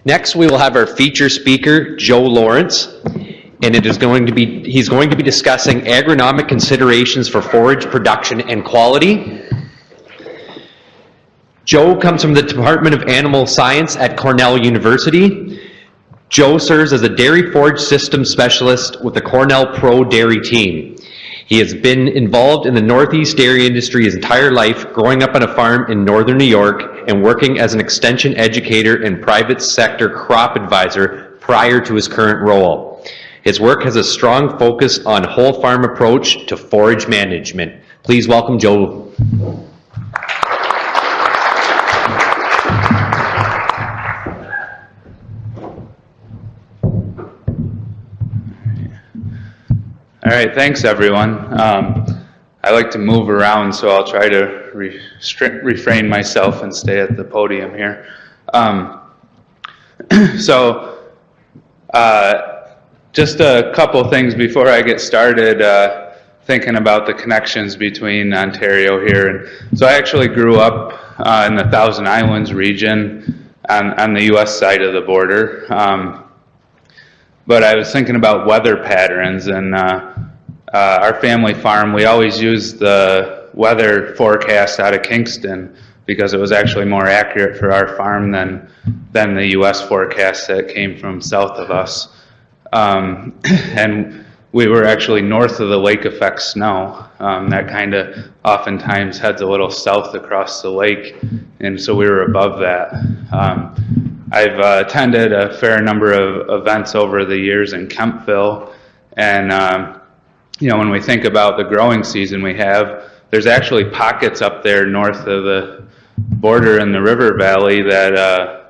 Next, we will have our feature speaker, Joe Lawrence, and he's going to be discussing agronomic considerations for forage production and quality. Joe comes from the Department of Animal Science at Cornell University. Joe serves as a dairy forage systems specialist with the Cornell Pro Dairy team. He has been involved in the Northeast dairy industry his entire life, growing up on a farm in northern New York and working as an extension educator and private sector crop advisor prior to his current role. His work has a strong focus on whole farm approach to forage management. Please welcome Joe. All right, thanks everyone. I like to move around, so I'll try to refrain myself and stay at the podium here. Just a couple things before I get started, thinking about the connections between Ontario here. And so I actually grew up in the Thousand Islands region on the US side of the border. But I was thinking about weather patterns, and our family farm, we always used the weather forecast out of Kingston because it was actually more accurate for our farm than the US forecast that came from south of us. And we were actually north of the lake effect snow. That kind of oftentimes heads a little south across the lake, and so we were above that. I've attended a fair number of events over the years in Kempville, and when we think about the growing season we have, there's actually pockets up there north of the border in the river valley that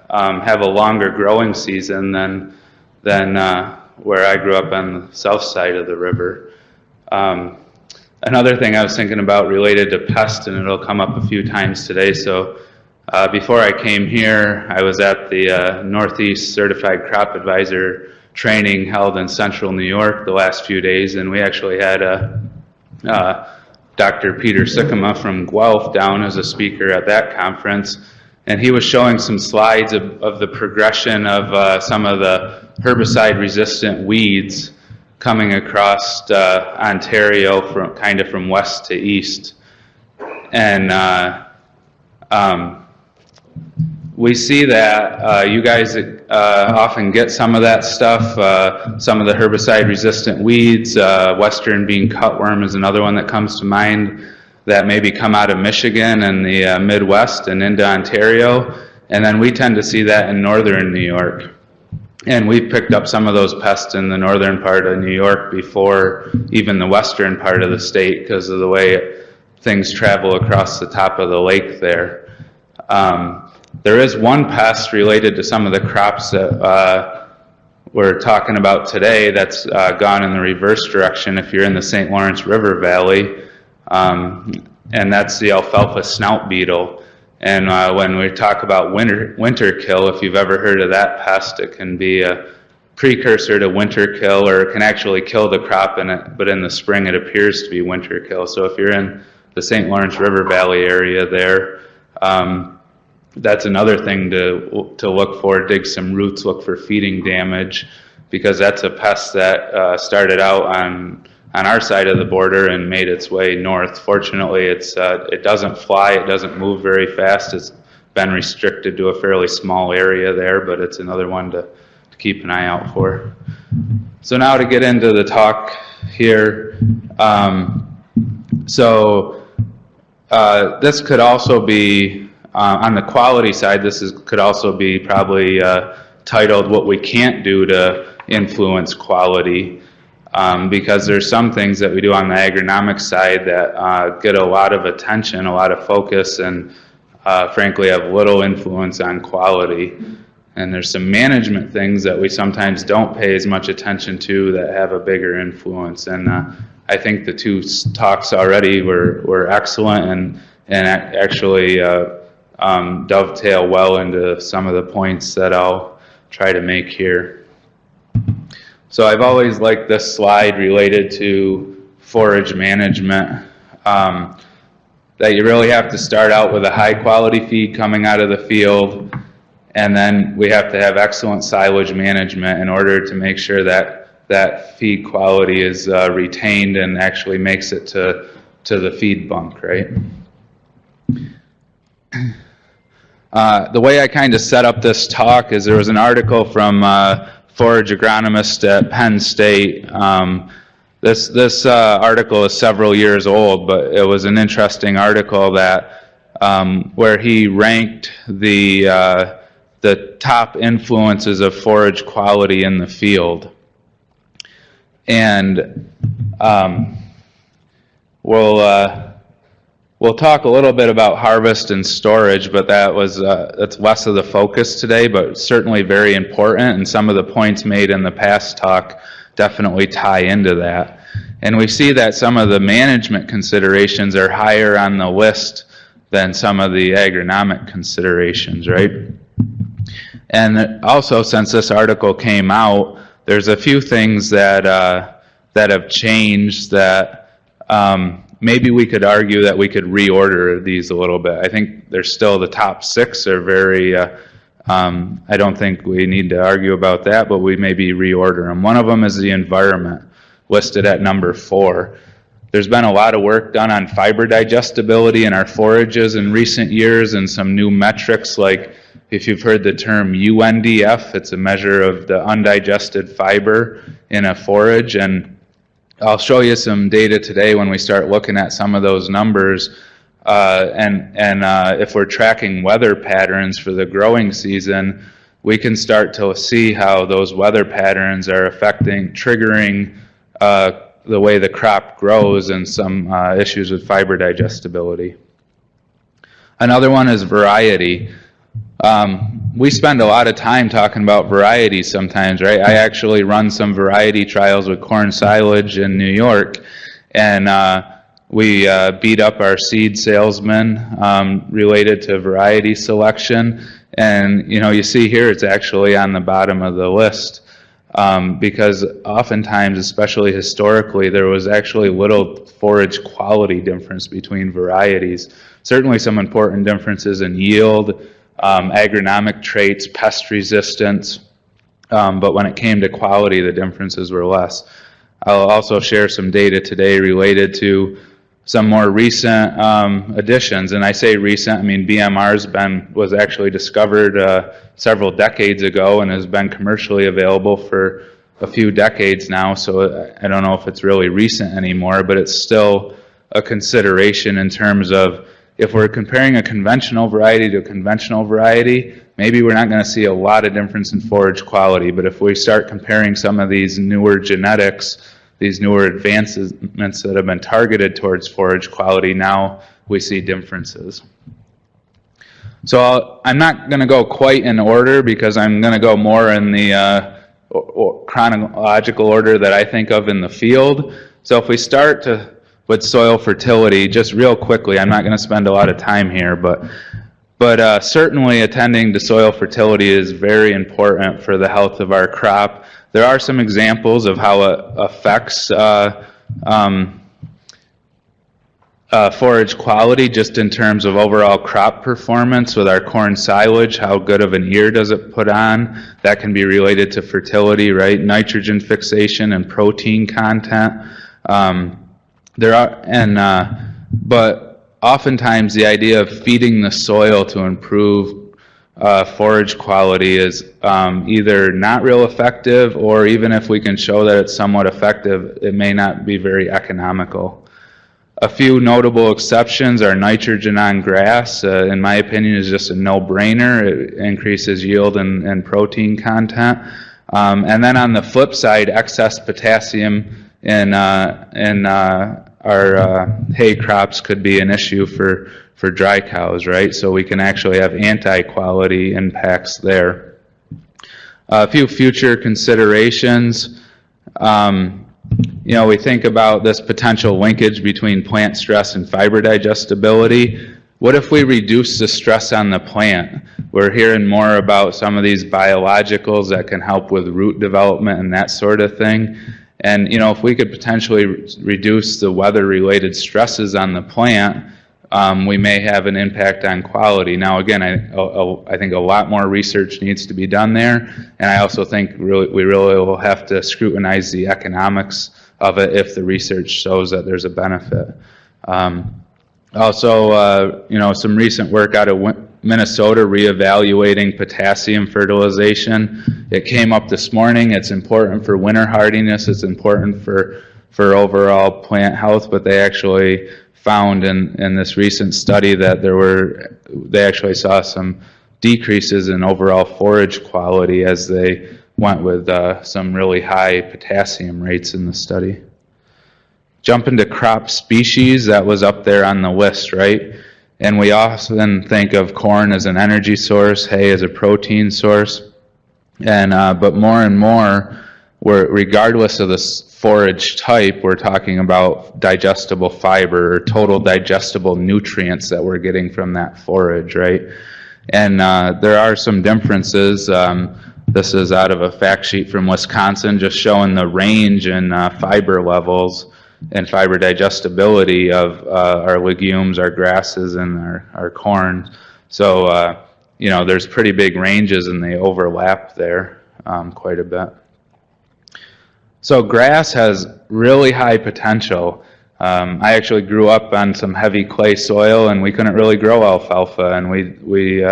have a longer growing season than where I grew up on the south side of the river. Another thing I was thinking about related to pest, and it'll come up a few times today. So before I came here, I was at the Northeast Certified Crop Advisor training held in central New York the last few days, and we actually had Dr. Peter Sikkema from Guelph down as a speaker at that conference, and he was showing some slides of the progression of some of the herbicide-resistant weeds coming across Ontario from west to east. And we see that you guys often get some of that stuff, some of the herbicide-resistant weeds. Western bean cutworm is another one that comes to mind, that maybe come out of Michigan and the Midwest and into Ontario. And then we tend to see that in northern New York. And we've picked up some of those pests in the northern part of New York before even the western part of the state because of the way things travel across the top of the lake there. There is one pest related to some of the crops that we're talking about today that's gone in the reverse direction if you're in the St. Lawrence River Valley, and that's the alfalfa snout beetle. And when we talk about winter kill, if you've ever heard of that pest, it can be a precursor to winter kill, or it can actually kill the crop, but in the spring it appears to be winter kill. So if you're in the St. Lawrence River Valley area there, that's another thing to look for. Dig some roots, look for feeding damage, because that's a pest that started out on our side of the border and made its way north. Fortunately, it doesn't fly, it doesn't move very fast. It's been restricted to a fairly small area there, but it's another one to keep an eye out for. So now to get into the talk here. This could also be, on the quality side, could also be probably titled "What We Can't Do to Influence Quality," because there's some things that we do on the agronomic side that get a lot of attention, a lot of focus, and frankly have little influence on quality. And there's some management things that we sometimes don't pay as much attention to that have a bigger influence. And I think the two talks already were excellent and actually dovetail well into some of the points that I'll try to make here. So I've always liked this slide related to forage management, that you really have to start out with a high quality feed coming out of the field, And then we have to have excellent silage management in order to make sure that feed quality is retained and actually makes it to the feed bunk, right? The way I kind of set up this talk is there was an article from forage agronomist at Penn State. This article is several years old, but it was an interesting article that where he ranked the top influences of forage quality in the field. And we'll talk a little bit about harvest and storage, but that's less of the focus today, but certainly very important, and some of the points made in the past talk definitely tie into that. And we see that some of the management considerations are higher on the list than some of the agronomic considerations, right? And also, since this article came out, there's a few things that have changed that maybe we could argue that we could reorder these a little bit. I think there's still the top 6 are very, I don't think we need to argue about that, but we maybe reorder them. One of them is the environment, listed at number 4. There's been a lot of work done on fiber digestibility in our forages in recent years, and some new metrics, like if you've heard the term UNDF, it's a measure of the undigested fiber in a forage. And I'll show you some data today when we start looking at some of those numbers. And if we're tracking weather patterns for the growing season, we can start to see how those weather patterns are triggering the way the crop grows, and some issues with fiber digestibility. Another one is variety. We spend a lot of time talking about variety sometimes, right? I actually run some variety trials with corn silage in New York, and we beat up our seed salesmen related to variety selection. And you see here it's actually on the bottom of the list, because oftentimes, especially historically, there was actually little forage quality difference between varieties. Certainly some important differences in yield, agronomic traits, pest resistance, but when it came to quality, the differences were less. I'll also share some data today related to some more recent additions, and I say recent, I mean BMR was actually discovered several decades ago and has been commercially available for a few decades now, so I don't know if it's really recent anymore, but it's still a consideration in terms of if we're comparing a conventional variety to a conventional variety, maybe we're not going to see a lot of difference in forage quality, but if we start comparing some of these newer genetics, these newer advancements that have been targeted towards forage quality, now we see differences. So I'm not going to go quite in order, because I'm going to go more in the chronological order that I think of in the field. So if we start with soil fertility, just real quickly, I'm not going to spend a lot of time here, but certainly attending to soil fertility is very important for the health of our crop. There are some examples of how it affects forage quality, just in terms of overall crop performance with our corn silage. How good of an ear does it put on? That can be related to fertility, right? Nitrogen fixation and protein content. But oftentimes the idea of feeding the soil to improve forage quality is either not real effective, or even if we can show that it's somewhat effective, it may not be very economical. A few notable exceptions are nitrogen on grass. In my opinion, is just a no-brainer. It increases yield and protein content. And then on the flip side, excess potassium in our hay crops could be an issue for dry cows, right? So we can actually have anti-quality impacts there. A few future considerations. We think about this potential linkage between plant stress and fiber digestibility. What if we reduce the stress on the plant? We're hearing more about some of these biologicals that can help with root development and that sort of thing. And if we could potentially reduce the weather-related stresses on the plant, we may have an impact on quality. Now, again, I think a lot more research needs to be done there, and I also think we really will have to scrutinize the economics of it if the research shows that there's a benefit. Also, some recent work out of Minnesota reevaluating potassium fertilization. It came up this morning. It's important for winter hardiness. It's important for overall plant health, but they actually found in this recent study that they actually saw some decreases in overall forage quality as they went with some really high potassium rates in the study. Jump into crop species, that was up there on the list, right? And we often think of corn as an energy source, hay as a protein source, and but more and more, regardless of the forage type, we're talking about digestible fiber or total digestible nutrients that we're getting from that forage, right? And there are some differences. This is out of a fact sheet from Wisconsin, just showing the range in fiber levels and fiber digestibility of our legumes, our grasses, and our corn. So, there's pretty big ranges and they overlap there quite a bit. So grass has really high potential. I actually grew up on some heavy clay soil and we couldn't really grow alfalfa, and we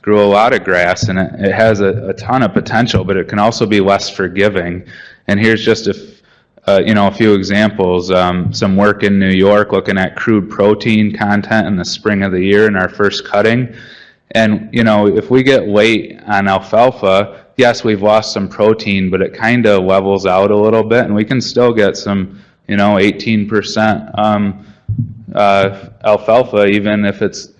grew a lot of grass, and it has a ton of potential, but it can also be less forgiving. And here's just a few examples. Some work in New York looking at crude protein content in the spring of the year in our first cutting. And, if we get late on alfalfa, yes, we've lost some protein, but it kind of levels out a little bit, and we can still get some, 18% alfalfa, even if it's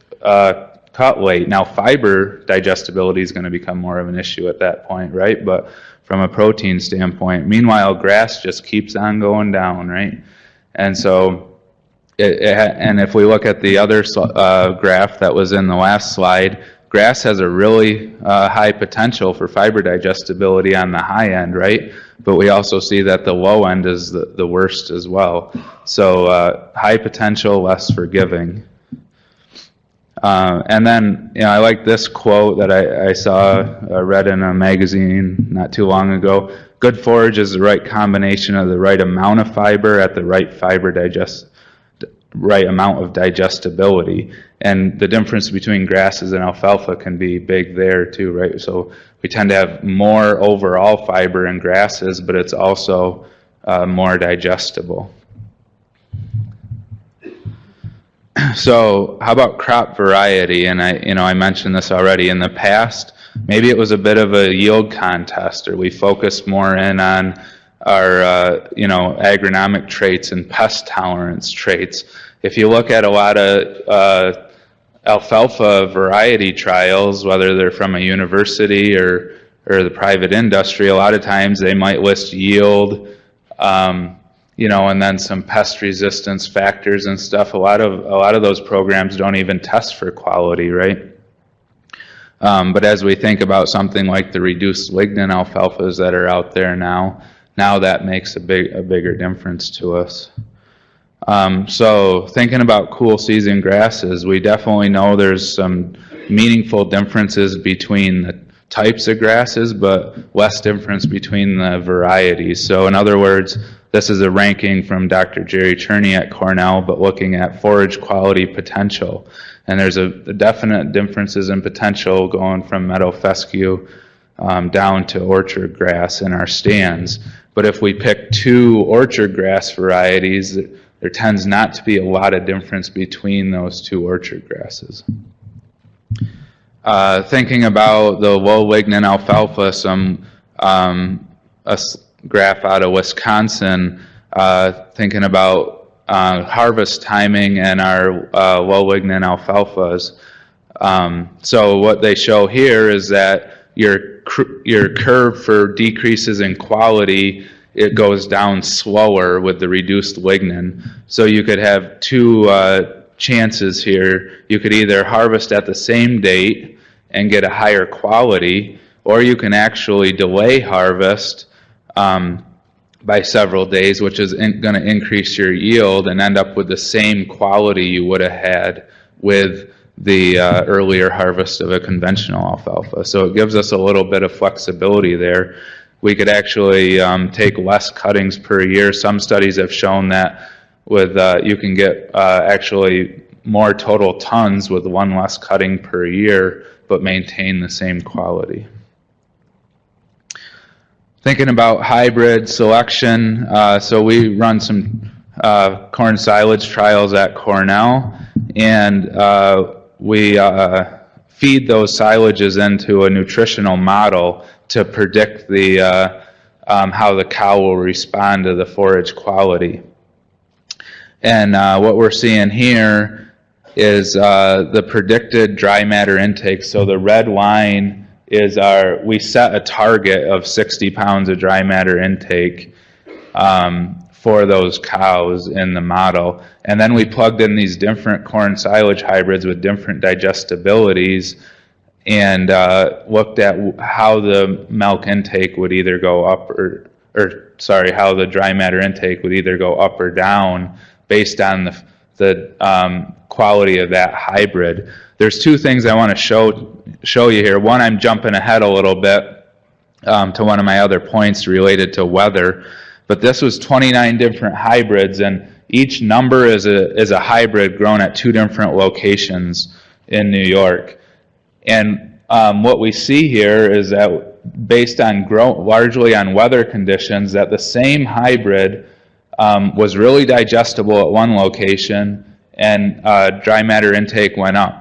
cut late. Now, fiber digestibility is going to become more of an issue at that point, right? But from a protein standpoint, meanwhile, grass just keeps on going down, right? And so, and if we look at the other graph that was in the last slide, grass has a really high potential for fiber digestibility on the high end, right? But we also see that the low end is the worst as well. So high potential, less forgiving. And then, I like this quote that I read in a magazine not too long ago. Good forage is the right combination of the right amount of fiber at the right amount of digestibility. And the difference between grasses and alfalfa can be big there too, right? So we tend to have more overall fiber in grasses, but it's also more digestible. So how about crop variety? And I mentioned this already in the past. Maybe it was a bit of a yield contest, or we focused more in on our agronomic traits and pest tolerance traits. If you look at a lot of alfalfa variety trials, whether they're from a university or the private industry, a lot of times they might list yield, and then some pest resistance factors and stuff. A lot of those programs don't even test for quality, right? But as we think about something like the reduced lignin alfalfas that are out there now that makes a bigger difference to us. So thinking about cool season grasses, we definitely know there's some meaningful differences between the types of grasses, but less difference between the varieties. So in other words, this is a ranking from Dr. Jerry Cherney at Cornell, but looking at forage quality potential. And there's a definite differences in potential going from meadow fescue down to orchard grass in our stands. But if we pick two orchard grass varieties, there tends not to be a lot of difference between those two orchard grasses. Thinking about the low lignin alfalfa, a graph out of Wisconsin, thinking about harvest timing and our low lignin alfalfas. So what they show here is that your curve for decreases in quality, it goes down slower with the reduced lignin. So you could have two chances here. You could either harvest at the same date and get a higher quality, or you can actually delay harvest by several days, which is going to increase your yield and end up with the same quality you would have had with the earlier harvest of a conventional alfalfa. So it gives us a little bit of flexibility there. We could actually take less cuttings per year. Some studies have shown that with you can get actually more total tons with one less cutting per year, but maintain the same quality. Thinking about hybrid selection, so we run some corn silage trials at Cornell, and we feed those silages into a nutritional model to predict the how the cow will respond to the forage quality. And what we're seeing here is the predicted dry matter intake. So the red line is we set a target of 60 pounds of dry matter intake for those cows in the model. And then we plugged in these different corn silage hybrids with different digestibilities and looked at how the milk intake would either go up how the dry matter intake would either go up or down based on the quality of that hybrid. There's two things I want to show you here. One, I'm jumping ahead a little bit to one of my other points related to weather, but this was 29 different hybrids, and each number is a hybrid grown at 2 different locations in New York. And what we see here is that based on largely on weather conditions, that the same hybrid was really digestible at one location, and dry matter intake went up.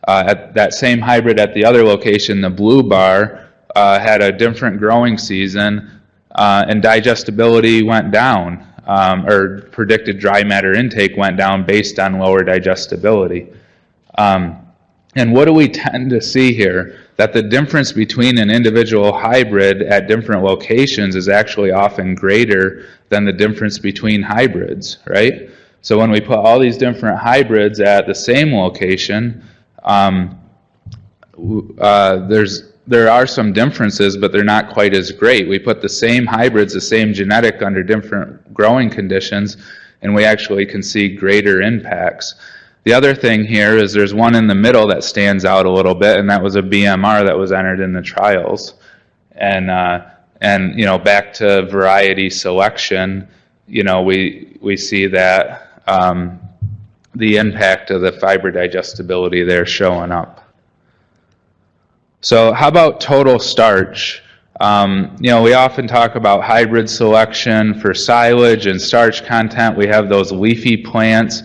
At that same hybrid at the other location, the blue bar, had a different growing season, and digestibility went down, or predicted dry matter intake went down based on lower digestibility. And what do we tend to see here? That the difference between an individual hybrid at different locations is actually often greater than the difference between hybrids, right? So when we put all these different hybrids at the same location, there are some differences, but they're not quite as great. We put the same hybrids, the same genetic under different growing conditions, and we actually can see greater impacts. The other thing here is there's one in the middle that stands out a little bit, and that was a BMR that was entered in the trials. And you know, back to variety selection, you know, we see that the impact of the fiber digestibility there showing up. So how about total starch? You know, we often talk about hybrid selection for silage and starch content. We have those leafy plants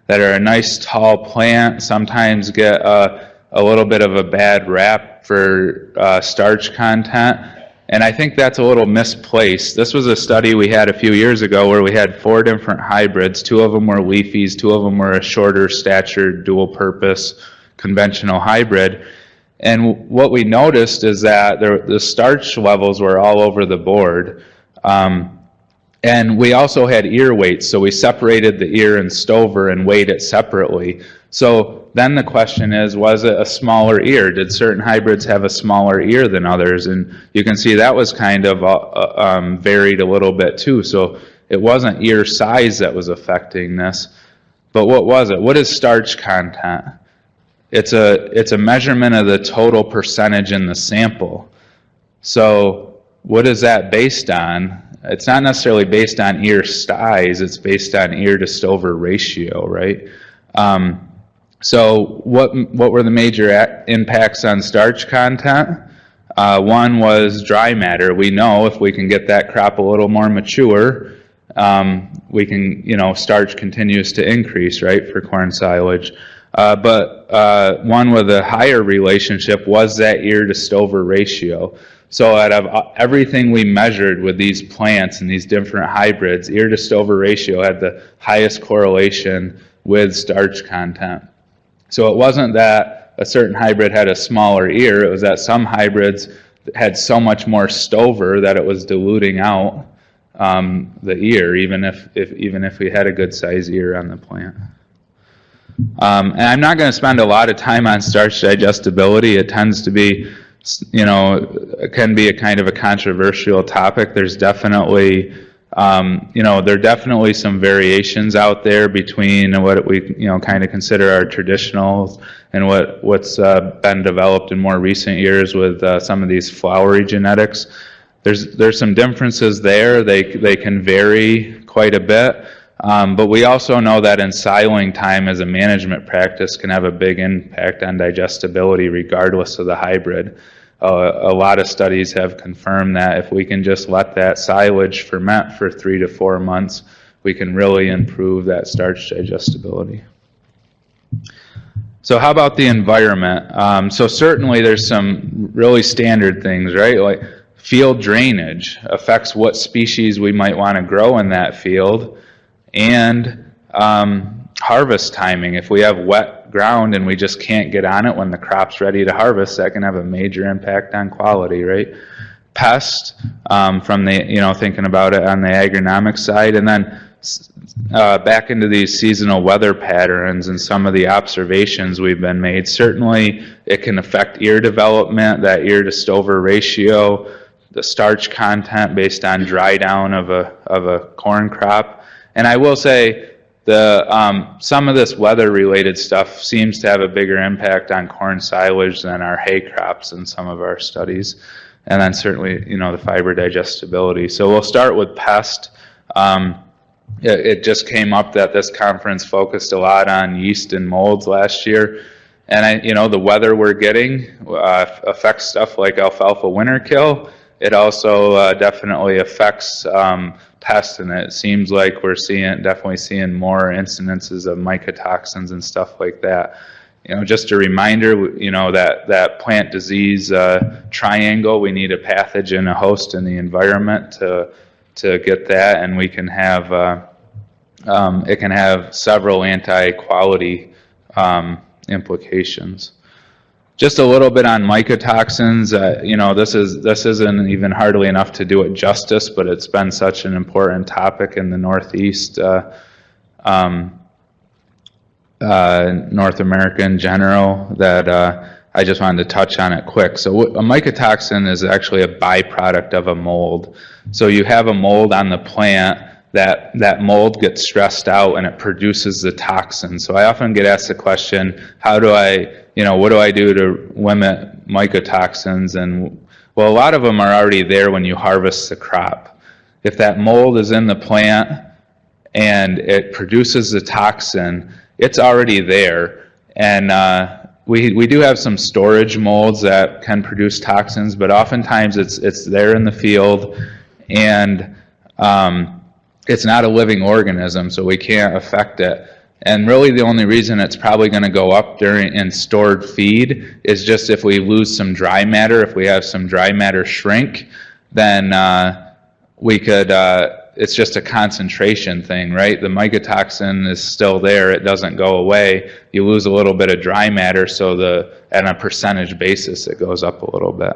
that are a nice tall plant, sometimes get a little bit of a bad rap for starch content. And I think that's a little misplaced. This was a study we had a few years ago where we had 4 different hybrids. 2 of them were leafies, 2 of them were a shorter statured dual purpose conventional hybrid. And what we noticed is that the starch levels were all over the board. And we also had ear weights, so we separated the ear and stover and weighed it separately. So then the question is, was it a smaller ear? Did certain hybrids have a smaller ear than others? And you can see that was kind of varied a little bit too. So it wasn't ear size that was affecting this. But what was it? What is starch content? It's a measurement of the total percentage in the sample. So what is that based on? It's not necessarily based on ear size, it's based on ear to stover ratio, right? So what were the major impacts on starch content? One was dry matter. We know if we can get that crop a little more mature, we can, you know, starch continues to increase, right, for corn silage. But one with a higher relationship was that ear to stover ratio. So out of everything we measured with these plants and these different hybrids, ear to stover ratio had the highest correlation with starch content. So it wasn't that a certain hybrid had a smaller ear, it was that some hybrids had so much more stover that it was diluting out the ear, even if we had a good size ear on the plant. And I'm not going to spend a lot of time on starch digestibility. It tends to be, you know, it can be a kind of a controversial topic. There's definitely There are definitely some variations out there between what we, kind of consider our traditionals and what's been developed in more recent years with some of these flowery genetics. There's some differences there. They can vary quite a bit. But we also know that ensiling time as a management practice can have a big impact on digestibility regardless of the hybrid. A lot of studies have confirmed that if we can just let that silage ferment for 3 to 4 months, we can really improve that starch digestibility. So how about the environment? So certainly there's some really standard things, right? Like field drainage affects what species we might want to grow in that field, and harvest timing. If we have wet ground and we just can't get on it when the crop's ready to harvest, that can have a major impact on quality, right? Pest, from the, thinking about it on the agronomic side, and then back into these seasonal weather patterns and some of the observations we've been made. Certainly it can affect ear development, that ear to stover ratio, the starch content based on dry down of a corn crop. And I will say some of this weather-related stuff seems to have a bigger impact on corn silage than our hay crops in some of our studies. And then certainly, the fiber digestibility. So we'll start with pest. It just came up that this conference focused a lot on yeast and molds last year. And the weather we're getting affects stuff like alfalfa winter kill. It also definitely affects pests, and it seems like we're definitely seeing more incidences of mycotoxins and stuff like that. Just a reminder, that plant disease triangle, we need a pathogen, a host, in the environment to get that, and we can have it can have several anti-quality implications. Just a little bit on mycotoxins. This isn't even hardly enough to do it justice, but it's been such an important topic in the Northeast, North America in general, that I just wanted to touch on it quick. So a mycotoxin is actually a byproduct of a mold. So you have a mold on the plant, that mold gets stressed out and it produces the toxin. So I often get asked the question, what do I do to limit mycotoxins? And well, a lot of them are already there when you harvest the crop. If that mold is in the plant and it produces the toxin, it's already there. And we do have some storage molds that can produce toxins, but oftentimes it's there in the field, and it's not a living organism, so we can't affect it. And really the only reason it's probably going to go up in stored feed is just if we lose some dry matter. If we have some dry matter shrink, then we could, it's just a concentration thing, right? The mycotoxin is still there. It doesn't go away. You lose a little bit of dry matter, so on a percentage basis, it goes up a little bit.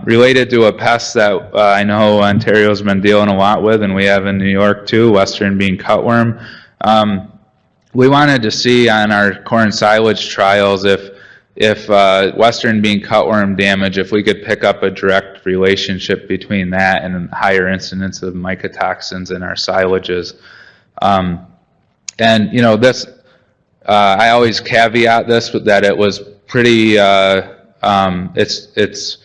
Related to a pest that I know Ontario's been dealing a lot with, and we have in New York too, western bean cutworm. We wanted to see on our corn silage trials if western bean cutworm damage, if we could pick up a direct relationship between that and higher incidence of mycotoxins in our silages. And this, I always caveat this with that it was pretty, it's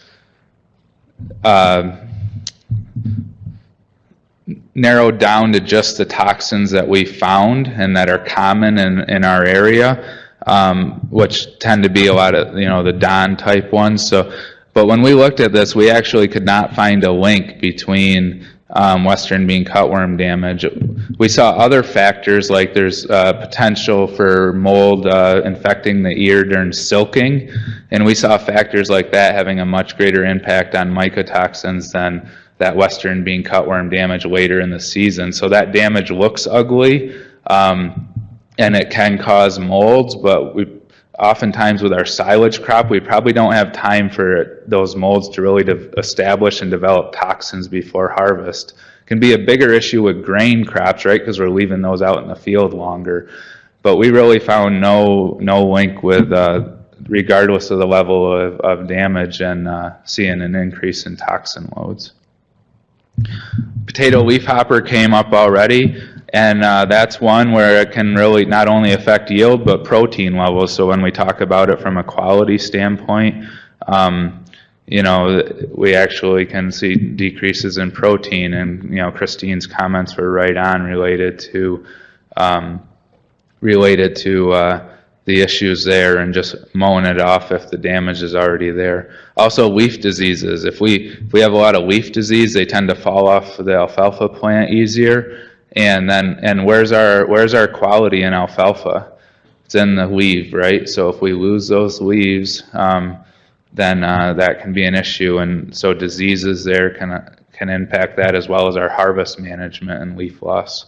narrowed down to just the toxins that we found and that are common in our area, which tend to be a lot of the Don type ones. But when we looked at this, we actually could not find a link between western bean cutworm damage. We saw other factors, like there's potential for mold infecting the ear during silking, and we saw factors like that having a much greater impact on mycotoxins than that western bean cutworm damage later in the season. So that damage looks ugly, and it can cause molds, but oftentimes with our silage crop, we probably don't have time for those molds to really establish and develop toxins before harvest. It can be a bigger issue with grain crops, right, because we're leaving those out in the field longer. But we really found no link with, regardless of the level of damage, and seeing an increase in toxin loads. Potato leafhopper came up already, and that's one where it can really not only affect yield but protein levels. So when we talk about it from a quality standpoint, you know, we actually can see decreases in protein, and you know, Christine's comments were right on related to the issues there, and just mowing it off if the damage is already there. Also, leaf diseases. If we have a lot of leaf disease, they tend to fall off the alfalfa plant easier. And where's our quality in alfalfa? It's in the leaf, right? So if we lose those leaves, then that can be an issue, and so diseases there can impact that, as well as our harvest management and leaf loss.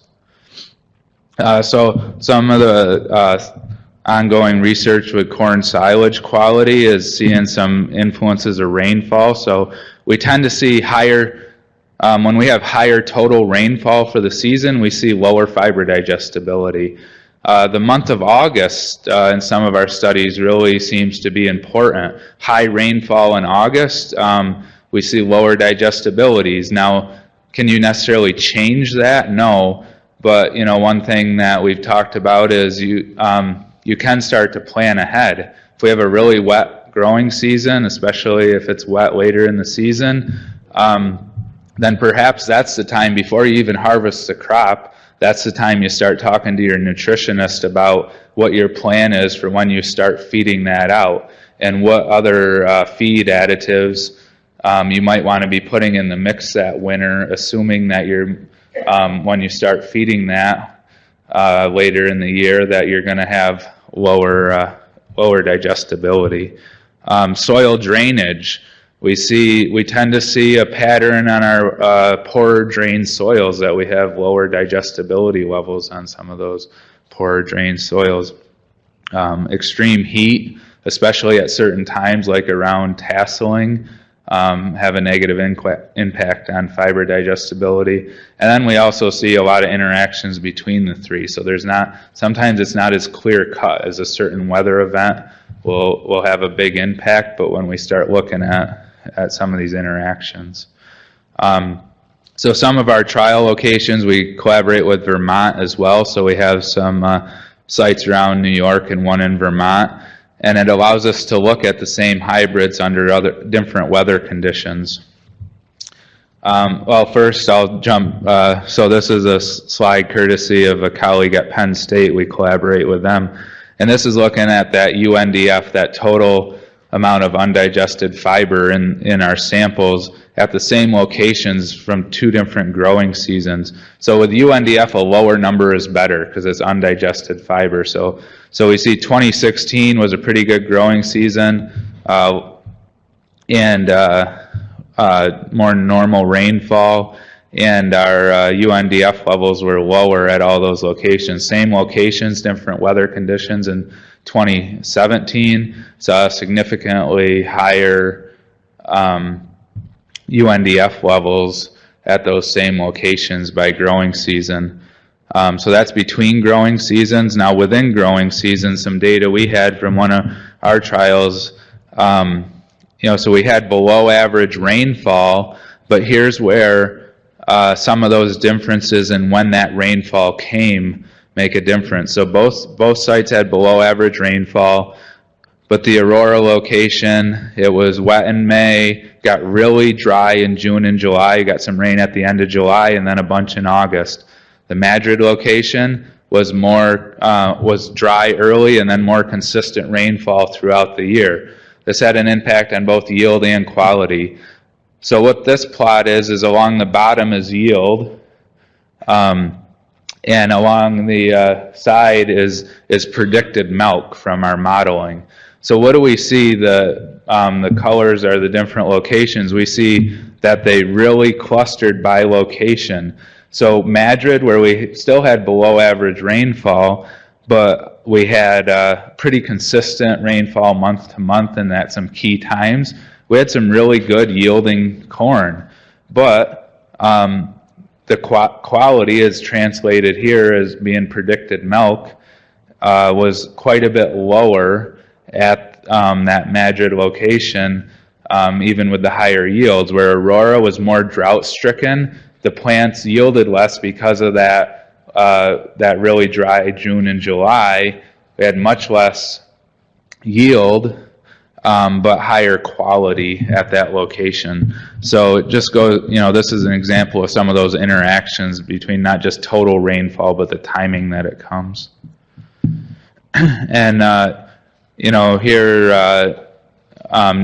So some of the ongoing research with corn silage quality is seeing some influences of rainfall. So we tend to see higher, when we have higher total rainfall for the season, we see lower fiber digestibility. The month of August in some of our studies really seems to be important. High rainfall in August, we see lower digestibilities. Now, can you necessarily change that? No, but you know, one thing that we've talked about is you can start to plan ahead. If we have a really wet growing season, especially if it's wet later in the season, then perhaps that's the time before you even harvest the crop. That's the time you start talking to your nutritionist about what your plan is for when you start feeding that out, and what other feed additives you might want to be putting in the mix that winter, assuming that you're when you start feeding that later in the year, that you're going to have lower digestibility. Soil drainage. We tend to see a pattern on our poorer drained soils that we have lower digestibility levels on some of those poorer drained soils. Extreme heat, especially at certain times like around tasseling, have a negative impact on fiber digestibility. And then we also see a lot of interactions between the three. So sometimes it's not as clear cut as a certain weather event will have a big impact, but when we start looking at some of these interactions. So some of our trial locations, we collaborate with Vermont as well. So we have some sites around New York and one in Vermont. And it allows us to look at the same hybrids under other different weather conditions. Well, first I'll jump. So this is a slide courtesy of a colleague at Penn State. We collaborate with them. And this is looking at that UNDF, that total amount of undigested fiber in our samples at the same locations from two different growing seasons. So with UNDF, a lower number is better because it's undigested fiber. So we see 2016 was a pretty good growing season, and more normal rainfall, and our UNDF levels were lower at all those locations. Same locations, different weather conditions. In 2017, saw significantly higher UNDF levels at those same locations by growing season. So that's between growing seasons. Now within growing seasons, some data we had from one of our trials, so we had below average rainfall, but here's where some of those differences in when that rainfall came make a difference. So both sites had below average rainfall, but the Aurora location, it was wet in May, got really dry in June and July, got some rain at the end of July, and then a bunch in August. The Madrid location was dry early and then more consistent rainfall throughout the year. This had an impact on both yield and quality. So what this plot is along the bottom is yield, and along the side is predicted milk from our modeling. So what do we see? The colors are the different locations. We see that they really clustered by location. So Madrid, where we still had below average rainfall, but we had pretty consistent rainfall month to month, and at some key times. We had some really good yielding corn, but the quality is translated here as being predicted milk was quite a bit lower at that Madrid location, even with the higher yields, where Aurora was more drought stricken, the plants yielded less because of that, that really dry June and July. We had much less yield, but higher quality at that location. So it just goes, this is an example of some of those interactions between not just total rainfall, but the timing that it comes. And, here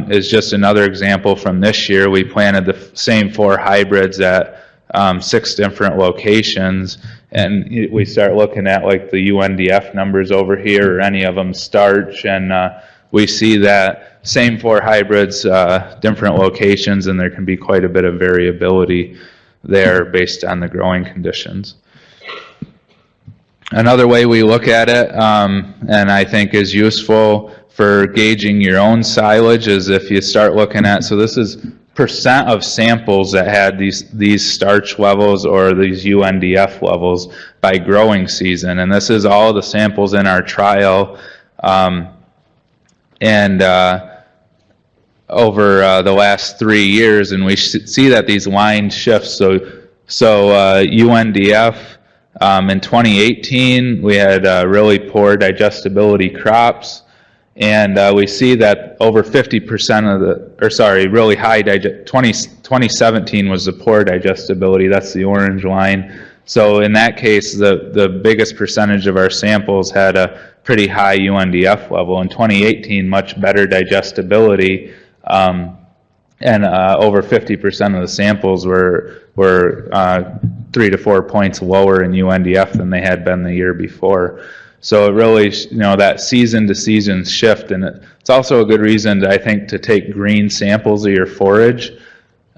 is just another example from this year. We planted the same 4 hybrids at 6 different locations, and we start looking at like the UNDF numbers over here, or any of them Starch, and we see that same 4 hybrids, different locations, and there can be quite a bit of variability there based on the growing conditions. Another way we look at it, and I think is useful for gauging your own silage, is if you start looking at, so this is percent of samples that had these starch levels or these UNDF levels by growing season, and this is all the samples in our trial, and over the last 3 years, and we see that these lines shift. So UNDF in 2018 we had really poor digestibility crops. And we see that over 50% of really high 2017 was the poor digestibility. That's the orange line. So in that case, the biggest percentage of our samples had a pretty high UNDF level. In 2018, much better digestibility, and over 50% of the samples were 3 to 4 points lower in UNDF than they had been the year before. So it really, that season to season shift, and it's also a good reason, I think, to take green samples of your forage.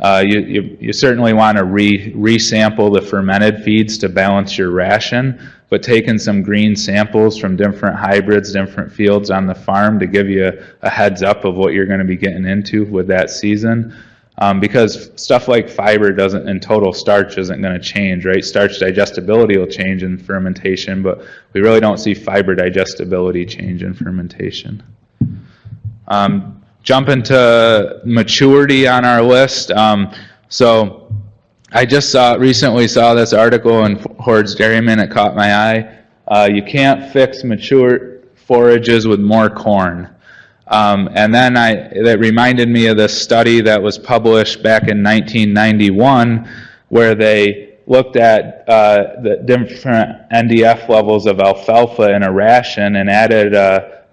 You certainly want to resample the fermented feeds to balance your ration, but taking some green samples from different hybrids, different fields on the farm to give you a heads up of what you're going to be getting into with that season. Because stuff like fiber and total starch isn't going to change, right? Starch digestibility will change in fermentation, but we really don't see fiber digestibility change in fermentation. Jump into maturity on our list. So I just recently saw this article in Forage Dairyman. It caught my eye. You can't fix mature forages with more corn. And then that reminded me of this study that was published back in 1991, where they looked at the different NDF levels of alfalfa in a ration and added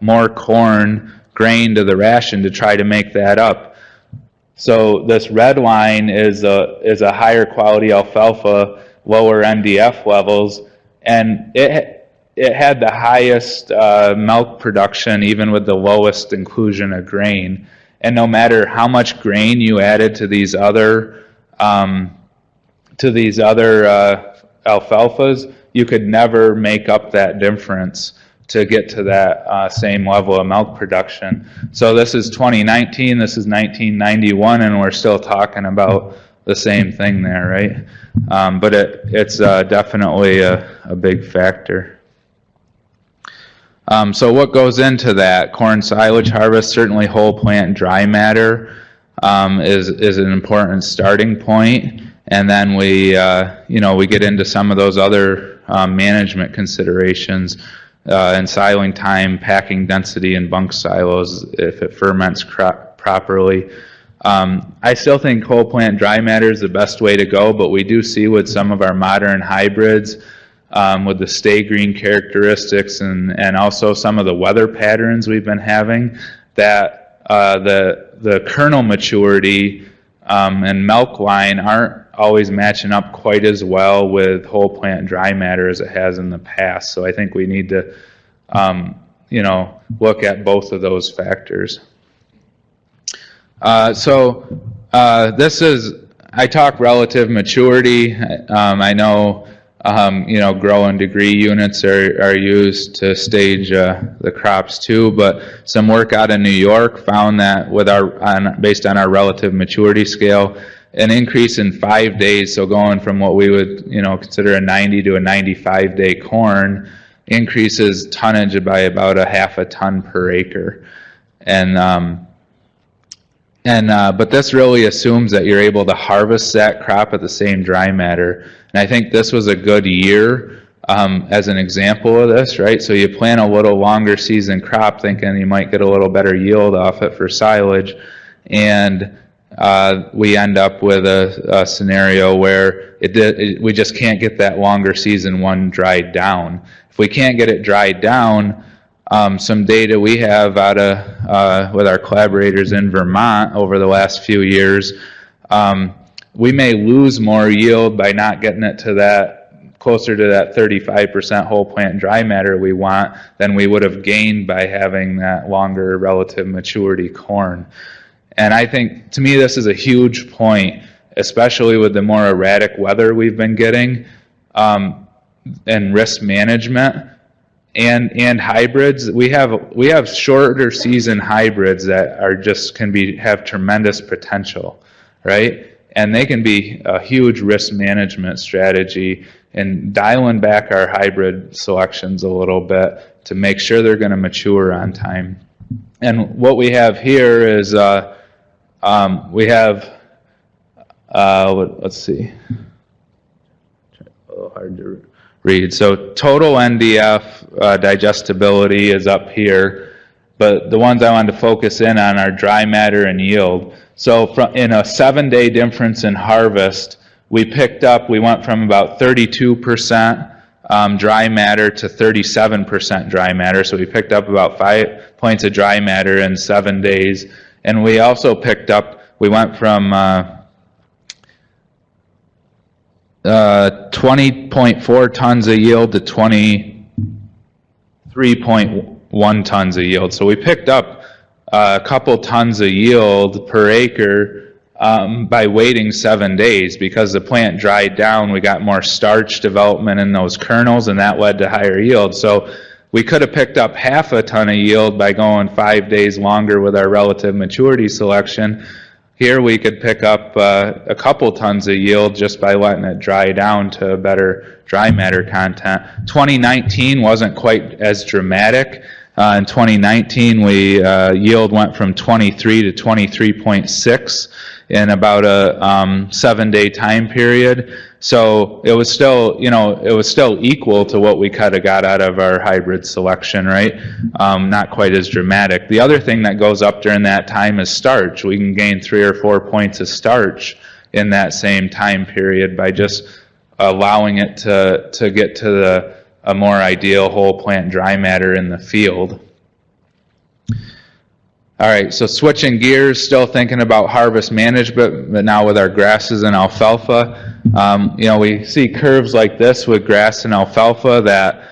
more corn grain to the ration to try to make that up. So this red line is a higher quality alfalfa, lower NDF levels, and it had the highest milk production, even with the lowest inclusion of grain. And no matter how much grain you added to these other alfalfas, you could never make up that difference to get to that same level of milk production. So this is 2019, this is 1991, and we're still talking about the same thing there, right? But it's definitely a big factor. So what goes into that? Corn silage harvest, certainly whole plant dry matter is an important starting point. And then we get into some of those other management considerations, ensiling time, packing density in bunk silos if it ferments properly. I still think whole plant dry matter is the best way to go, but we do see with some of our modern hybrids, with the stay green characteristics and also some of the weather patterns we've been having, that the kernel maturity and milk line aren't always matching up quite as well with whole plant dry matter as it has in the past. So I think we need to look at both of those factors. This is, I talk relative maturity. I know growing degree units are used to stage the crops too, but some work out of New York found that based on our relative maturity scale, an increase in 5 days, so going from what we would consider a 90 to a 95-day corn, increases tonnage by about a half a ton per acre. And But this really assumes that you're able to harvest that crop at the same dry matter. And I think this was a good year as an example of this, right? So you plant a little longer season crop thinking you might get a little better yield off it for silage, and we end up with a scenario where we just can't get that longer season one dried down. If we can't get it dried down, some data we have out of with our collaborators in Vermont over the last few years, we may lose more yield by not getting it to that closer to that 35% whole plant dry matter we want than we would have gained by having that longer relative maturity corn. And I think, to me, this is a huge point, especially with the more erratic weather we've been getting, and risk management. And hybrids, we have shorter season hybrids that are just have tremendous potential, right? And they can be a huge risk management strategy, and dialing back our hybrid selections a little bit to make sure they're going to mature on time. And what we have here is we have let's see, a little hard to read. So total NDF digestibility is up here, but the ones I wanted to focus in on are dry matter and yield. So in a 7-day difference in harvest, we went from about 32% dry matter to 37% dry matter. So we picked up about 5 points of dry matter in 7 days. And we also we went from 20.4 tons of yield to 23.1 tons of yield. So we picked up a couple tons of yield per acre by waiting 7 days. Because the plant dried down, we got more starch development in those kernels, and that led to higher yield. So we could have picked up half a ton of yield by going 5 days longer with our relative maturity selection. Here we could pick up a couple tons of yield just by letting it dry down to a better dry matter content. 2019 wasn't quite as dramatic. In 2019, yield went from 23 to 23.6 in about a 7-day time period. So it was still, equal to what we kind of got out of our hybrid selection, right? Not quite as dramatic. The other thing that goes up during that time is starch. We can gain 3 or 4 points of starch in that same time period by just allowing it to get to a more ideal whole plant dry matter in the field. All right, so switching gears, still thinking about harvest management, but now with our grasses and alfalfa. We see curves like this with grass and alfalfa that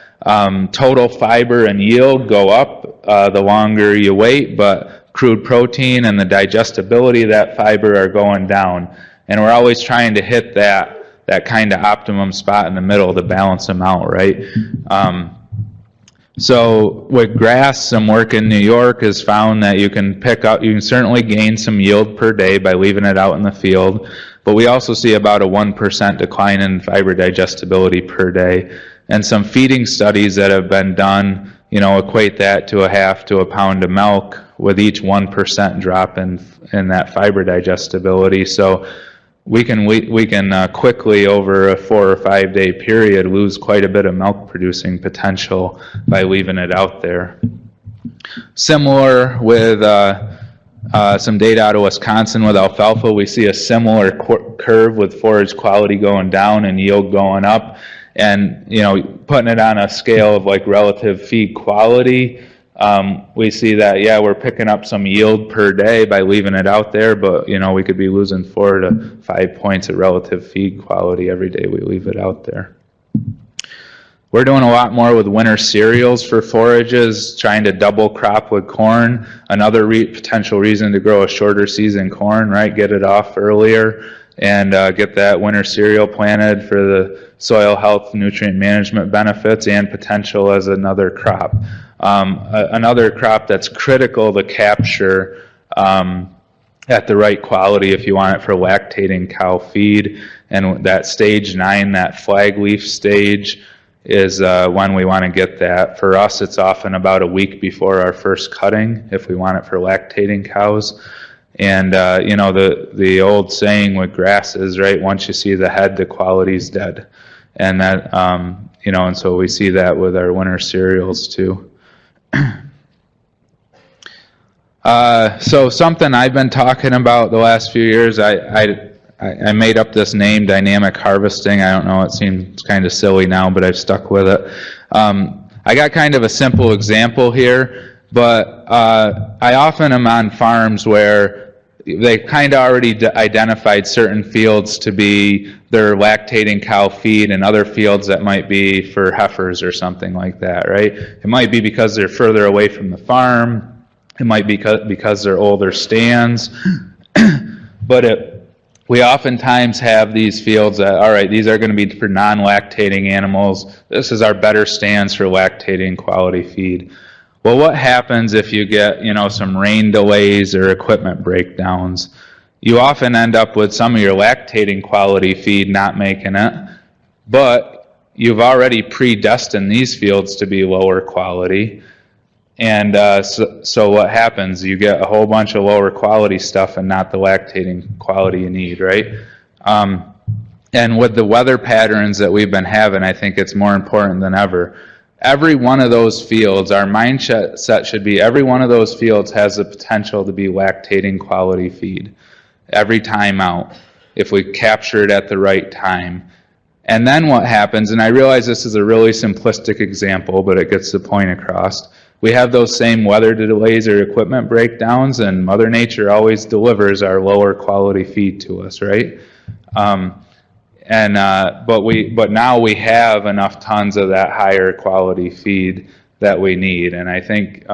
total fiber and yield go up the longer you wait, but crude protein and the digestibility of that fiber are going down. And we're always trying to hit that kind of optimum spot in the middle to balance them out, right? So with grass, some work in New York has found that you can certainly gain some yield per day by leaving it out in the field, but we also see about a 1% decline in fiber digestibility per day. And some feeding studies that have been done, equate that to a half to a pound of milk with each 1% drop in that fiber digestibility. So we can quickly, over a 4 or 5 day period, lose quite a bit of milk producing potential by leaving it out there. Similar with some data out of Wisconsin with alfalfa, we see a similar curve with forage quality going down and yield going up. And putting it on a scale of like relative feed quality, we see that, we're picking up some yield per day by leaving it out there, but we could be losing 4 to 5 points of relative feed quality every day we leave it out there. We're doing a lot more with winter cereals for forages, trying to double crop with corn. Another potential reason to grow a shorter season corn, right? Get it off earlier and get that winter cereal planted for the soil health, nutrient management benefits, and potential as another crop. Another crop that's critical to capture at the right quality if you want it for lactating cow feed. And that stage 9, that flag leaf stage, is when we want to get that. For us, it's often about a week before our first cutting if we want it for lactating cows. And, you know, the old saying with grasses, right, once you see the head, the quality's dead. And that, you know, and so we see that with our winter cereals too. So something I've been talking about the last few years, I made up this name, dynamic harvesting. I don't know, it seems kind of silly now, but I've stuck with it. I got kind of a simple example here, but I often am on farms where they kind of already identified certain fields to be their lactating cow feed and other fields that might be for heifers or something like that, right? It might be because they're further away from the farm. It might be because they're older stands. But we oftentimes have these fields that, all right, these are going to be for non-lactating animals. This is our better stands for lactating quality feed. Well, what happens if you get, you know, some rain delays or equipment breakdowns? You often end up with some of your lactating quality feed not making it, but you've already predestined these fields to be lower quality. And so what happens? You get a whole bunch of lower quality stuff and not the lactating quality you need, right? And with the weather patterns that we've been having, I think it's more important than ever. Every one of those fields, our mindset should be every one of those fields has the potential to be lactating quality feed every time out if we capture it at the right time. And then what happens, and I realize this is a really simplistic example, but it gets the point across. We have those same weather now or equipment breakdowns, and Mother Nature always delivers our lower quality feed to us, right? But now we have enough tons of that higher quality feed that we need, and I think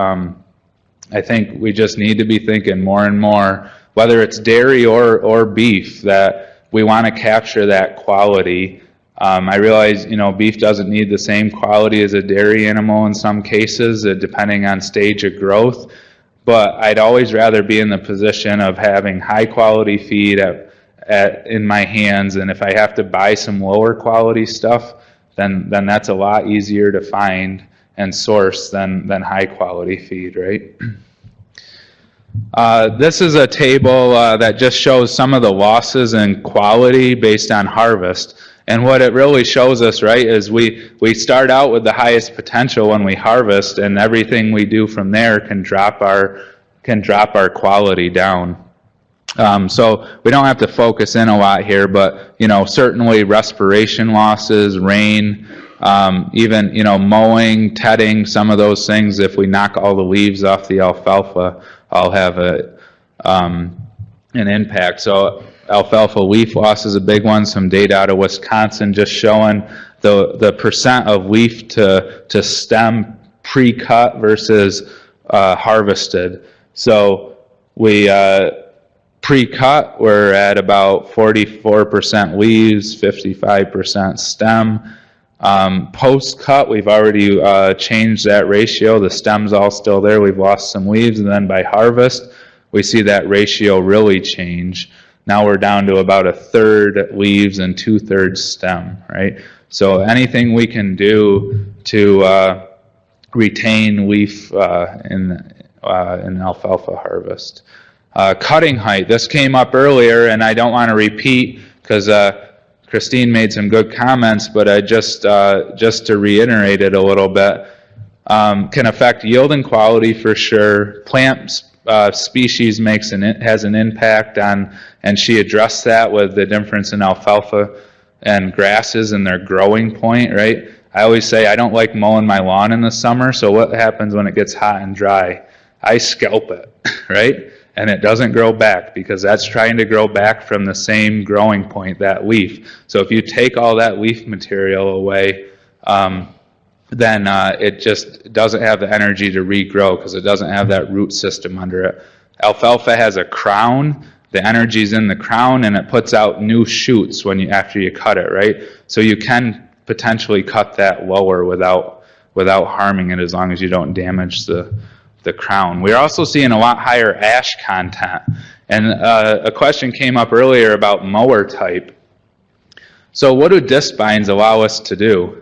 we just need to be thinking more and more, whether it's dairy or beef, that we want to capture that quality. I realize, you know, beef doesn't need the same quality as a dairy animal in some cases, depending on stage of growth, but I'd always rather be in the position of having high quality feed in my hands, and if I have to buy some lower quality stuff, then that's a lot easier to find and source than high quality feed, right? This is a table that just shows some of the losses in quality based on harvest. And what it really shows us, right, is we start out with the highest potential when we harvest, and everything we do from there can drop our quality down. So we don't have to focus in a lot here, but, you know, certainly respiration losses, rain, even, you know, mowing, tedding, some of those things, if we knock all the leaves off the alfalfa, I'll have an impact. So alfalfa leaf loss is a big one. Some data out of Wisconsin just showing the percent of leaf to stem pre-cut versus harvested. So we pre-cut, we're at about 44% leaves, 55% stem. Post-cut, we've already changed that ratio. The stem's all still there. We've lost some leaves, and then by harvest, we see that ratio really change. Now we're down to about 1/3 leaves and 2/3 stem, right? So anything we can do to retain leaf in alfalfa harvest. Cutting height, this came up earlier, and I don't want to repeat because Christine made some good comments, but just to reiterate it a little bit, can affect yield and quality for sure. Plant species has an impact on, and she addressed that with the difference in alfalfa and grasses and their growing point, right? I always say I don't like mowing my lawn in the summer, so what happens when it gets hot and dry? I scalp it, right? And it doesn't grow back because that's trying to grow back from the same growing point, that leaf. So if you take all that leaf material away, then it just doesn't have the energy to regrow because it doesn't have that root system under it. Alfalfa has a crown. The energy's in the crown, and it puts out new shoots after you cut it, right? So you can potentially cut that lower without harming it, as long as you don't damage the crown. We're also seeing a lot higher ash content. And a question came up earlier about mower type. So what do disc bines allow us to do?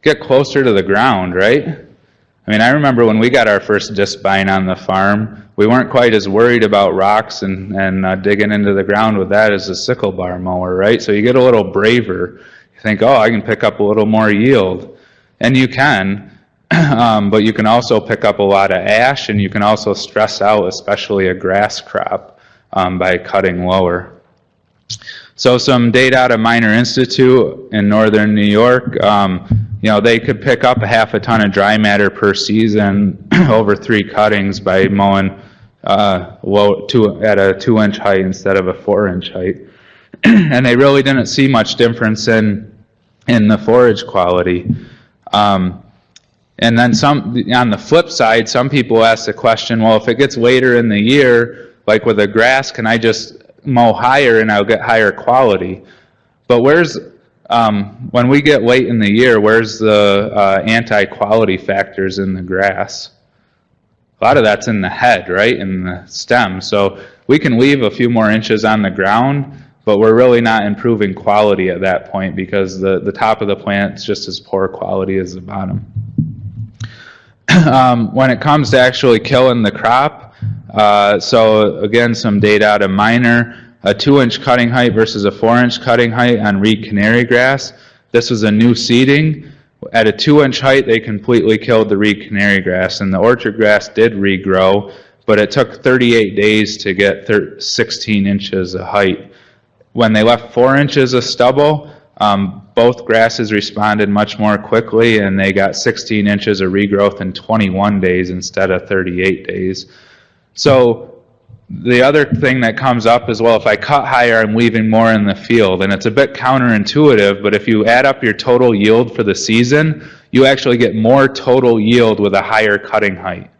Get closer to the ground, right? I mean, I remember when we got our first discbine on the farm, we weren't quite as worried about rocks and digging into the ground with that as a sickle bar mower, right? So you get a little braver. You think, oh, I can pick up a little more yield. And you can, but you can also pick up a lot of ash, and you can also stress out, especially a grass crop, by cutting lower. So some data out of Miner Institute in northern New York, they could pick up a half a ton of dry matter per season over 3 cuttings by mowing at a 2-inch height instead of a 4-inch height. And they really didn't see much difference in the forage quality. And then on the flip side, some people ask the question, well, if it gets later in the year, like with the grass, can I just mow higher and I'll get higher quality? But when we get late in the year, where's the anti-quality factors in the grass? A lot of that's in the head, right, in the stem. So we can leave a few more inches on the ground, but we're really not improving quality at that point because the top of the plant is just as poor quality as the bottom. When it comes to actually killing the crop, so again, some data out of Miner, a 2-inch cutting height versus a 4-inch cutting height on reed canary grass. This was a new seeding. At a 2-inch height, they completely killed the reed canary grass, and the orchard grass did regrow, but it took 38 days to get 16 inches of height. When they left 4 inches of stubble, both grasses responded much more quickly, and they got 16 inches of regrowth in 21 days instead of 38 days. So the other thing that comes up is, well, if I cut higher, I'm leaving more in the field. And it's a bit counterintuitive, but if you add up your total yield for the season, you actually get more total yield with a higher cutting height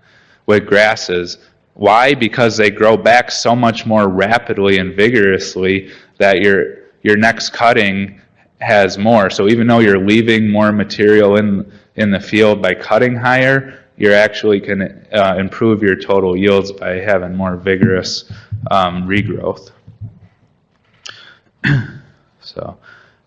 with grasses. Why? Because they grow back so much more rapidly and vigorously that your next cutting has more. So even though you're leaving more material in the field by cutting higher, you actually can improve your total yields by having more vigorous regrowth. So,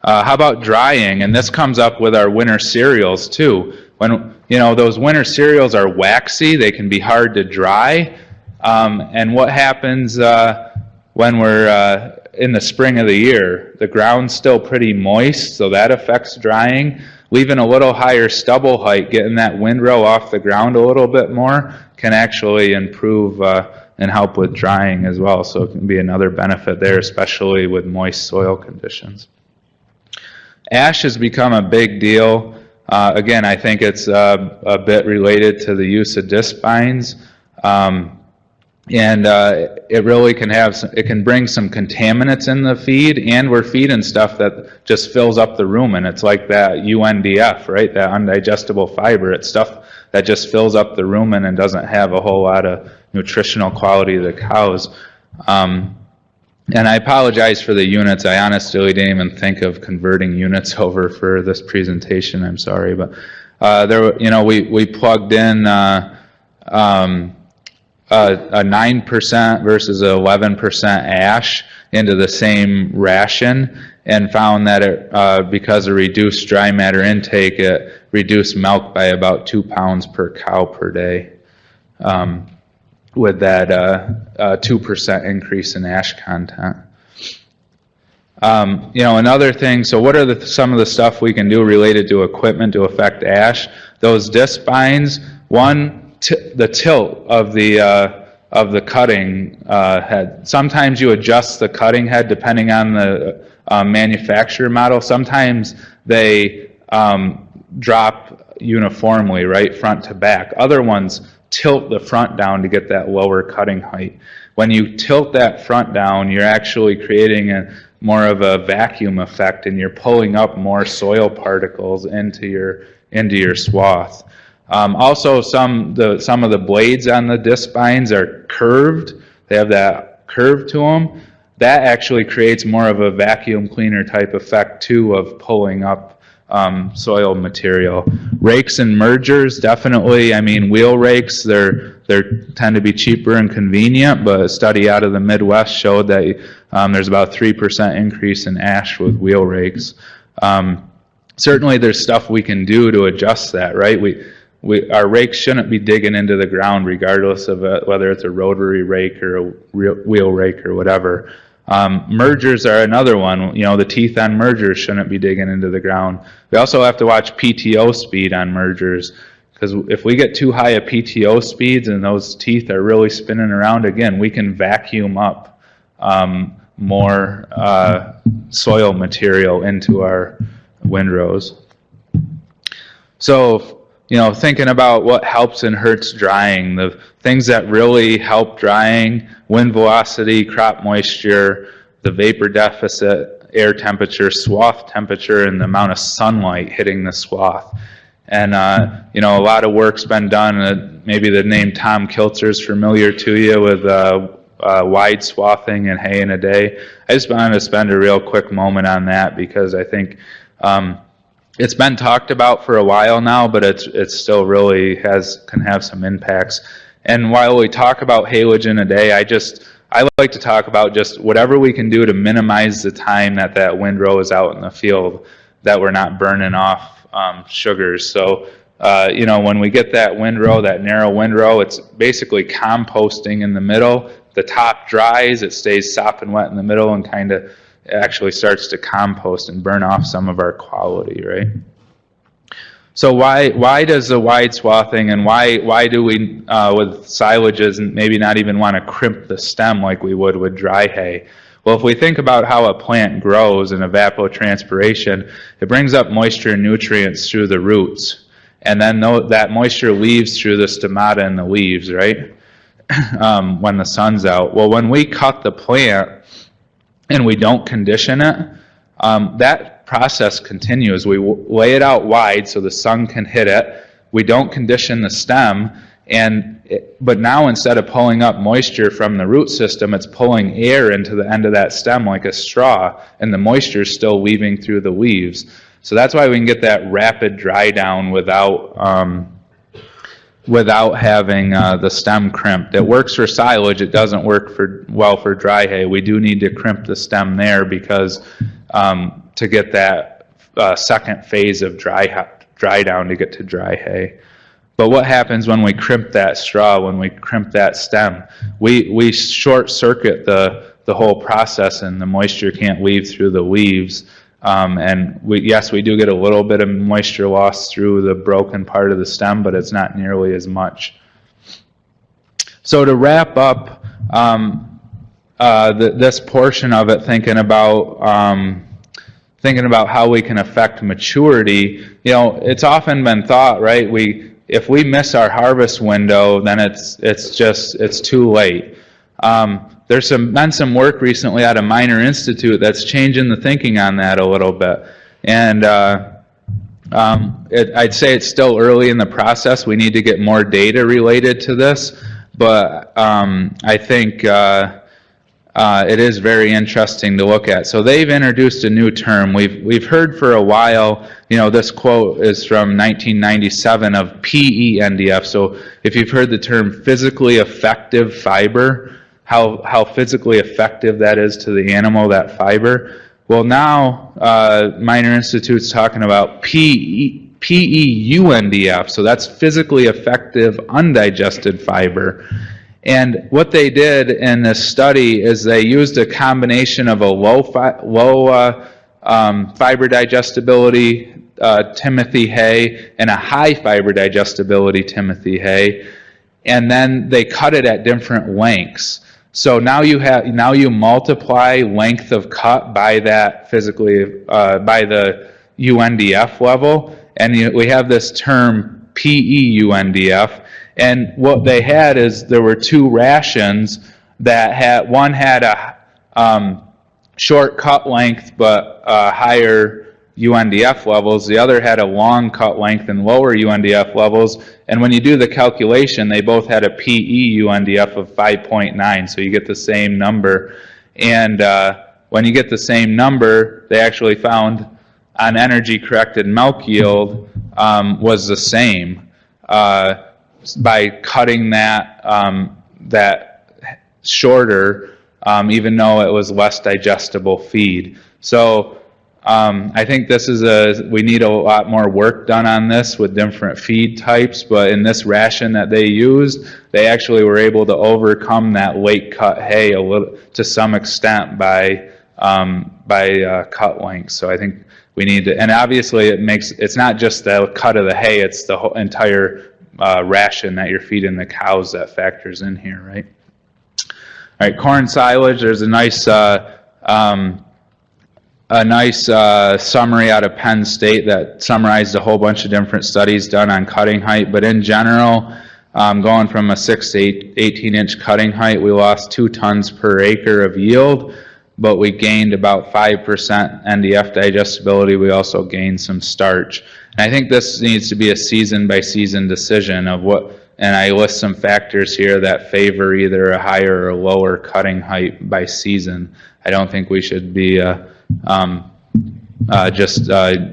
how about drying? And this comes up with our winter cereals too. When those winter cereals are waxy, they can be hard to dry. And what happens when we're in the spring of the year? The ground's still pretty moist, so that affects drying. Leaving a little higher stubble height, getting that windrow off the ground a little bit more, can actually improve and help with drying as well. So it can be another benefit there, especially with moist soil conditions. Ash has become a big deal. Again, I think it's a bit related to the use of discbines. And it really can bring some contaminants in the feed, and we're feeding stuff that just fills up the rumen. It's like that UNDF, right? That undigestible fiber. It's stuff that just fills up the rumen and doesn't have a whole lot of nutritional quality to the cows. And I apologize for the units. I honestly didn't even think of converting units over for this presentation. I'm sorry, but we plugged in a 9% versus 11% ash into the same ration, and found that it, because of reduced dry matter intake, it reduced milk by about 2 pounds per cow per day with that 2% increase in ash content. Another thing, so what are some of the stuff we can do related to equipment to affect ash? Those discbines, the tilt of the cutting head. Sometimes you adjust the cutting head depending on the manufacturer model. Sometimes they drop uniformly, right, front to back. Other ones tilt the front down to get that lower cutting height. When you tilt that front down, you're actually creating more of a vacuum effect, and you're pulling up more soil particles into your swath. Also, some of the blades on the discbines are curved. They have that curve to them. That actually creates more of a vacuum cleaner type effect too, of pulling up soil material. Rakes and mergers, definitely. I mean, wheel rakes, they tend to be cheaper and convenient, but a study out of the Midwest showed that there's about 3% increase in ash with wheel rakes. Certainly there's stuff we can do to adjust that, right? our rakes shouldn't be digging into the ground regardless of whether it's a rotary rake or a wheel rake or whatever. Mergers are another one. The teeth on mergers shouldn't be digging into the ground. We also have to watch PTO speed on mergers, because if we get too high a PTO speeds and those teeth are really spinning around, again, we can vacuum up more soil material into our windrows. So, thinking about what helps and hurts drying, the things that really help drying: wind velocity, crop moisture, the vapor deficit, air temperature, swath temperature, and the amount of sunlight hitting the swath. And, a lot of work's been done. Maybe the name Tom Kilzer is familiar to you with wide swathing and hay in a day. I just wanted to spend a real quick moment on that, because I think it's been talked about for a while now, but it still really can have some impacts. And while we talk about haylage in a day, I like to talk about just whatever we can do to minimize the time that windrow is out in the field, that we're not burning off sugars. So, when we get that windrow, that narrow windrow, it's basically composting in the middle. The top dries, it stays sopping wet in the middle, and kind of actually starts to compost and burn off some of our quality, right? So why does the wide swathing, and why do we with silages maybe not even want to crimp the stem like we would with dry hay? Well, if we think about how a plant grows in evapotranspiration, it brings up moisture and nutrients through the roots, and then that moisture leaves through the stomata and the leaves, right? When the sun's out. Well, when we cut the plant and we don't condition it, that process continues. We lay it out wide so the sun can hit it. We don't condition the stem, but now instead of pulling up moisture from the root system, it's pulling air into the end of that stem like a straw, and the moisture is still weaving through the leaves. So that's why we can get that rapid dry down without having the stem crimped. It works for silage. It doesn't work well for dry hay. We do need to crimp the stem there, because to get that second phase of dry down to get to dry hay. But what happens when we crimp that straw, when we crimp that stem? We short circuit the whole process, and the moisture can't leave through the leaves. And we do get a little bit of moisture loss through the broken part of the stem, but it's not nearly as much. So to wrap up this portion of it, thinking about how we can affect maturity, it's often been thought, right? If we miss our harvest window, then it's too late. There's been some work recently out of Minor Institute that's changing the thinking on that a little bit. And I'd say it's still early in the process. We need to get more data related to this. But I think it is very interesting to look at. So they've introduced a new term. We've heard for a while, this quote is from 1997 of PENDF. So if you've heard the term physically effective fiber, how physically effective that is to the animal, that fiber. Well, now Minor Institute's talking about PEUNDF, so that's physically effective undigested fiber. And what they did in this study is they used a combination of a low fiber digestibility Timothy hay and a high fiber digestibility Timothy hay, and then they cut it at different lengths. So now you multiply length of cut by that by the UNDF level, and we have this term PEUNDF. And what they had is there were two rations that one had a short cut length but higher UNDF levels. The other had a long cut length and lower UNDF levels. And when you do the calculation, they both had a PEUNDF of 5.9, so you get the same number. And when you get the same number, they actually found on energy-corrected milk yield was the same by cutting that shorter, even though it was less digestible feed. So I think this is we need a lot more work done on this with different feed types, but in this ration that they used, they actually were able to overcome that late cut hay a little, to some extent by cut length. So I think we need to, and obviously it's not just the cut of the hay, it's the whole entire ration that you're feeding the cows that factors in here, right? All right, corn silage, there's a nice summary out of Penn State that summarized a whole bunch of different studies done on cutting height, but in general, going from a 6 to 18-inch cutting height, we lost 2 tons per acre of yield, but we gained about 5% NDF digestibility. We also gained some starch. And I think this needs to be a season-by-season decision of what, and I list some factors here that favor either a higher or lower cutting height by season. I don't think we should be just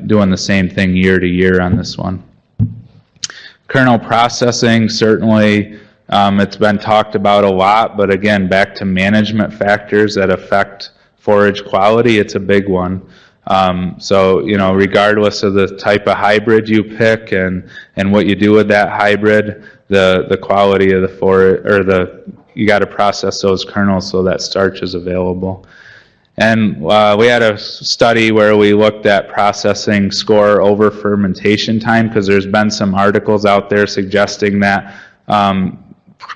doing the same thing year to year on this one. Kernel processing, certainly it's been talked about a lot, but again, back to management factors that affect forage quality, it's a big one. So, you know, regardless of the type of hybrid you pick and what you do with that hybrid, the quality of the forage, or you got to process those kernels so that starch is available. And we had a study where we looked at processing score over fermentation time, because there's been some articles out there suggesting that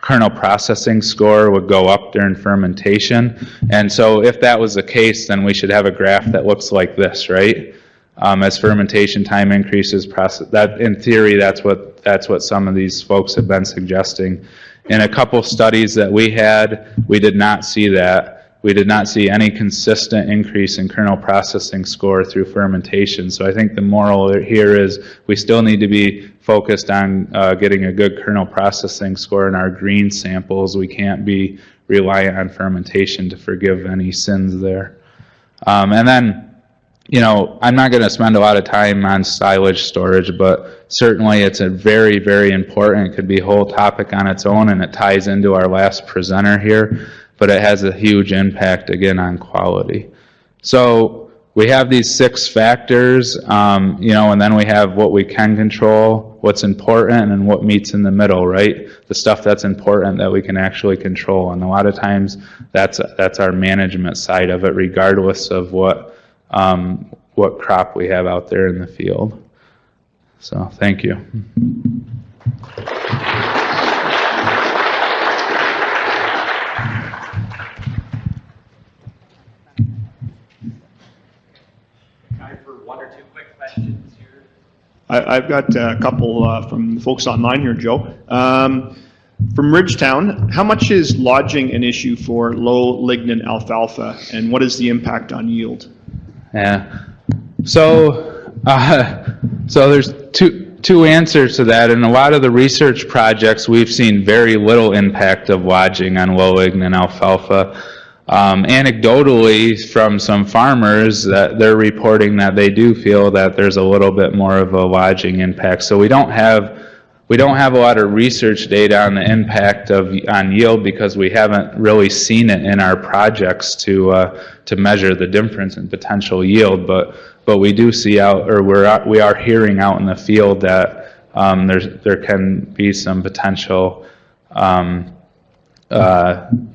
kernel processing score would go up during fermentation. And so if that was the case, then we should have a graph that looks like this, right? As fermentation time increases, that in theory, that's what some of these folks have been suggesting. In a couple studies that we had, we did not see that. We did not see any consistent increase in kernel processing score through fermentation. So I think the moral here is we still need to be focused on getting a good kernel processing score in our green samples. We can't be reliant on fermentation to forgive any sins there. And then, you know, I'm not going to spend a lot of time on silage storage, but certainly it's a very, very important, it could be a whole topic on its own, and it ties into our last presenter here, but it has a huge impact, again, on quality. So we have these 6 factors, you know, and then we have what we can control, what's important, and what meets in the middle, right? The stuff that's important that we can actually control. And a lot of times that's our management side of it, regardless of what crop we have out there in the field. So thank you. I've got a couple from the folks online here, Joe. From Ridgetown, how much is lodging an issue for low lignin alfalfa, and what is the impact on yield? Yeah. So there's two answers to that. In a lot of the research projects, we've seen very little impact of lodging on low lignin alfalfa. Anecdotally, from some farmers, that they're reporting that they do feel that there's a little bit more of a lodging impact. So we don't have a lot of research data on the impact on yield, because we haven't really seen it in our projects to measure the difference in potential yield. But we do see we are hearing out in the field that there can be some potential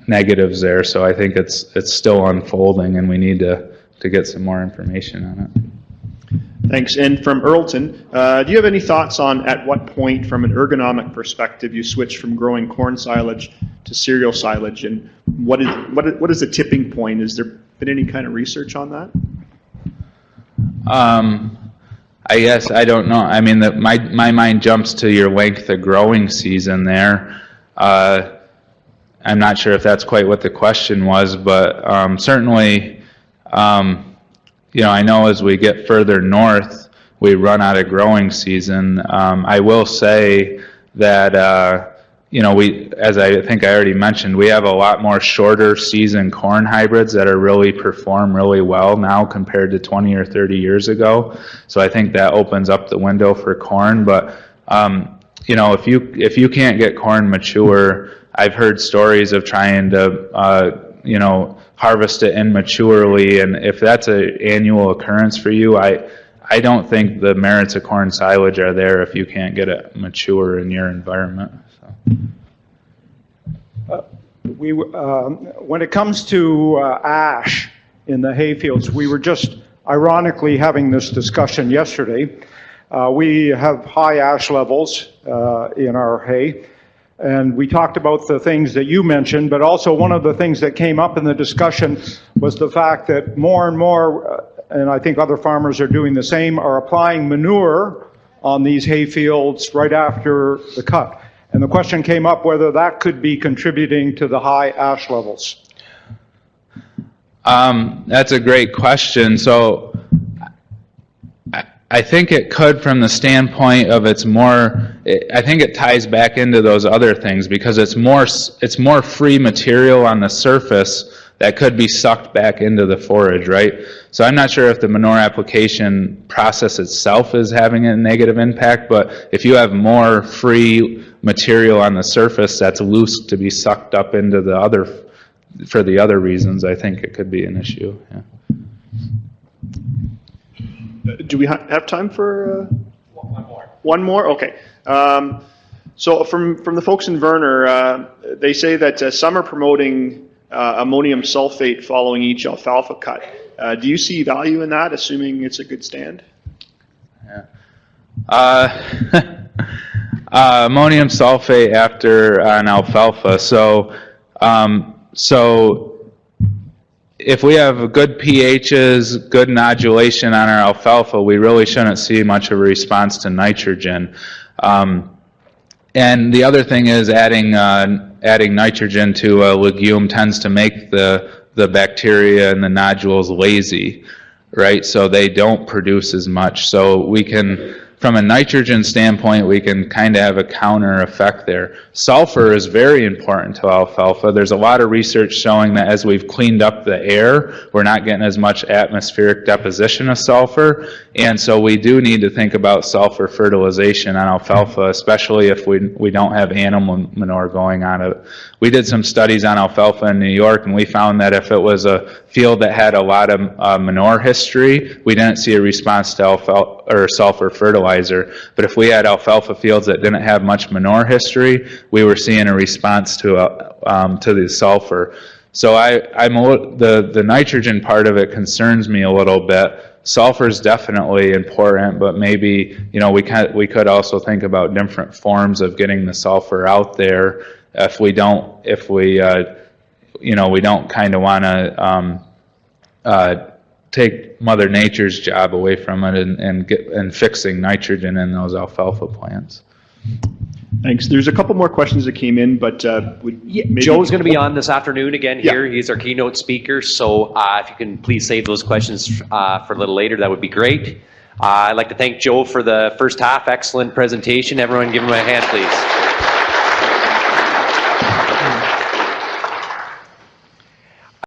negatives there. So I think it's still unfolding, and we need to get some more information on it. Thanks. And from Earlton, do you have any thoughts on at what point, from an ergonomic perspective, you switch from growing corn silage to cereal silage, and what is the tipping point? Has there been any kind of research on that? I guess I don't know. I mean, my mind jumps to your length of growing season there. I'm not sure if that's quite what the question was, but certainly, you know, I know as we get further north, we run out of growing season. I will say that, you know, as I think I already mentioned, we have a lot more shorter season corn hybrids that are really perform really well now compared to 20 or 30 years ago. So I think that opens up the window for corn. But, you know, if you can't get corn mature, I've heard stories of trying to harvest it immaturely, and if that's an annual occurrence for you, I don't think the merits of corn silage are there if you can't get it mature in your environment. So. When it comes to ash in the hayfields, we were just ironically having this discussion yesterday. We have high ash levels in our hay, and we talked about the things that you mentioned, but also one of the things that came up in the discussion was the fact that more and more, and I think other farmers are doing the same, are applying manure on these hayfields right after the cut. And the question came up whether that could be contributing to the high ash levels. That's a great question. So I think it could, from the standpoint of I think it ties back into those other things, because it's more free material on the surface that could be sucked back into the forage, right? So I'm not sure if the manure application process itself is having a negative impact, but if you have more free material on the surface that's loose to be sucked up into for the other reasons, I think it could be an issue. Yeah. Do we have time for one more? One more? Okay. So from the folks in Verner, they say that some are promoting ammonium sulfate following each alfalfa cut. Do you see value in that, assuming it's a good stand? Yeah. Ammonium sulfate after an alfalfa. So if we have good pHs, good nodulation on our alfalfa, we really shouldn't see much of a response to nitrogen. And the other thing is adding nitrogen to a legume tends to make the bacteria and the nodules lazy, right? So they don't produce as much. So we can, from a nitrogen standpoint, we can kind of have a counter effect there. Sulfur is very important to alfalfa. There's a lot of research showing that as we've cleaned up the air, we're not getting as much atmospheric deposition of sulfur. And so we do need to think about sulfur fertilization on alfalfa, especially if we don't have animal manure going on it. We did some studies on alfalfa in New York, and we found that if it was a field that had a lot of manure history, we didn't see a response to sulfur fertilizer. But if we had alfalfa fields that didn't have much manure history, we were seeing a response to the sulfur. So the nitrogen part of it concerns me a little bit. Sulfur is definitely important, but maybe we could also think about different forms of getting the sulfur out there. If we don't kind of want to take Mother Nature's job away from it and fixing nitrogen in those alfalfa plants. Thanks. There's a couple more questions that came in, but Joe's going to be on this afternoon again here. Yeah. He's our keynote speaker, so if you can please save those questions for a little later, that would be great. I'd like to thank Joe for the first half. Excellent presentation. Everyone give him a hand, please.